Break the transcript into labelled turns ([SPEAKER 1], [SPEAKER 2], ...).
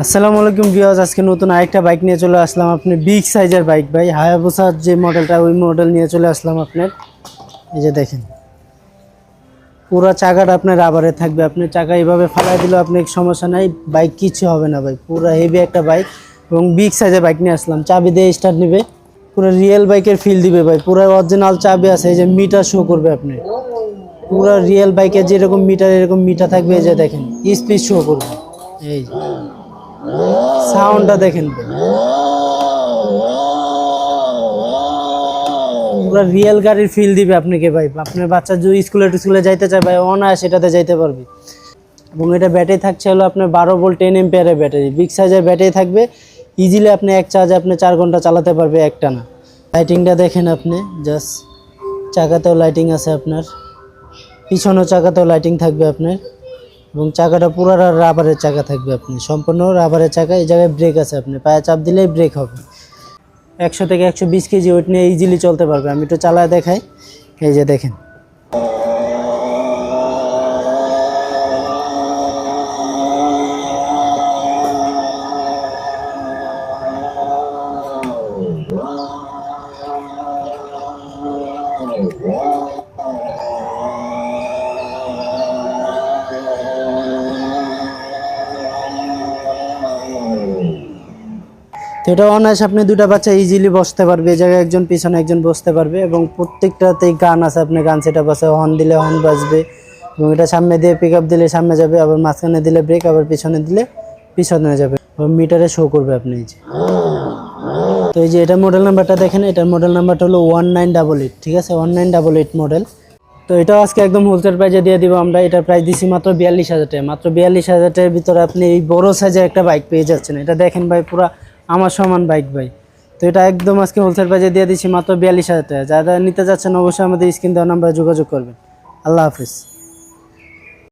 [SPEAKER 1] আসসালামু আলাইকুম ভিউয়ার্স, আজকে নতুন আরেকটা বাইক নিয়ে চলে আসলাম। আপনি বিগ সাইজের বাইক ভাই, হায়াবুসার যে মডেলটা ওই মডেল নিয়ে চলে আসলাম আপনার। এই যে দেখেন, পুরো চাকাটা আপনার রাবারে থাকবে। আপনি চাকা এইভাবে ফালাই দিলেও আপনার সমস্যা নাই, বাইক কিছু হবে না ভাই। পুরো হেভি একটা বাইক এবং বিগ সাইজের বাইক নিয়ে আসলাম। চাবি দিয়ে স্টার্ট নেবে, পুরো রিয়েল বাইকের ফিল দিবে ভাই। পুরো অরিজিনাল চাবি আছে, এই যে মিটার শো করবে আপনি। পুরো রিয়েল বাইকের যেরকম মিটার এরকম মিটার থাকবে। এই যে দেখেন, স্পিড শো করবে। এই যে সাউন্ডটা দেখেন, পুরো রিয়েল গাড়ির ফিল দিবে আপনাকে ভাই। আপনার বাচ্চা যদি স্কুলে যাইতে চায় ভাই, অনায়াসে সেটাতে যাইতে পারবে। এবং এটা ব্যাটারি থাকছে হলো আপনার 12 ভোল্ট 10 এম্পিয়ারের ব্যাটারি। বিগ সাইজের ব্যাটারি থাকবে, ইজিলি আপনি এক চার্জে আপনি 4 ঘন্টা চালাতে পারবে একটানা। লাইটিংটা দেখেন আপনি, জাস্ট চাকাতেও লাইটিং আছে আপনার, পিছনেও চাকাতেও লাইটিং থাকবে আপনার। এবং চাকাটা পুরো রাবারের চাকা থাকবে, আপনি সম্পূর্ণ রাবারের চাকা। এই জায়গায় ব্রেক আছে, আপনি পায়ে চাপ দিলেই ব্রেক হবে। 100 থেকে 120 কেজি ওয়েট নিয়ে ইজিলি চলতে পারবে। আমি একটু চালায় দেখাই। এই যে দেখেন, তো এটা অনায়াসে আপনি দুটা বাচ্চা ইজিলি বসতে পারবে। এই জায়গায় একজন পিছনে একজন বসতে পারবে। এবং প্রত্যেকটাতেই গান আছে, আপনি গান সেট আপ আছে, হর্ন দিলে হর্ন বাজবে। এবং এটা সামনে দিয়ে পিক আপ দিলে সামনে যাবে, আবার মাঝখানে দিলে ব্রেক, আবার পিছনে দিলে পিছনে যাবে। মিটারে শো করবে আপনি। এই যে, তো এই যে এটা মডেল নাম্বারটা দেখেন, এটার মডেল নাম্বারটা হলো 1988। ঠিক আছে, 1988 মডেল। তো এটাও আজকে একদম হোলসেল প্রাইসে দিয়ে দিব আমরা। এটার প্রাইস দিচ্ছি মাত্র 42,000 টাকা। মাত্র 42,000 টাকার ভিতরে আপনি এই বড় সাইজের একটা বাইক পেয়ে যাচ্ছেন। এটা দেখেন ভাই, পুরা আমার সমান বাইক ভাই। তো এটা একদম আজকে হোলসেল প্রাইসে দিয়ে দিচ্ছি মাত্র 42,000 টাকা। যারা নিতে যাচ্ছেন অবশ্যই আমাদের স্ক্রিন দেওয়া নাম্বারে যোগাযোগ করবেন। আল্লাহ হাফিজ।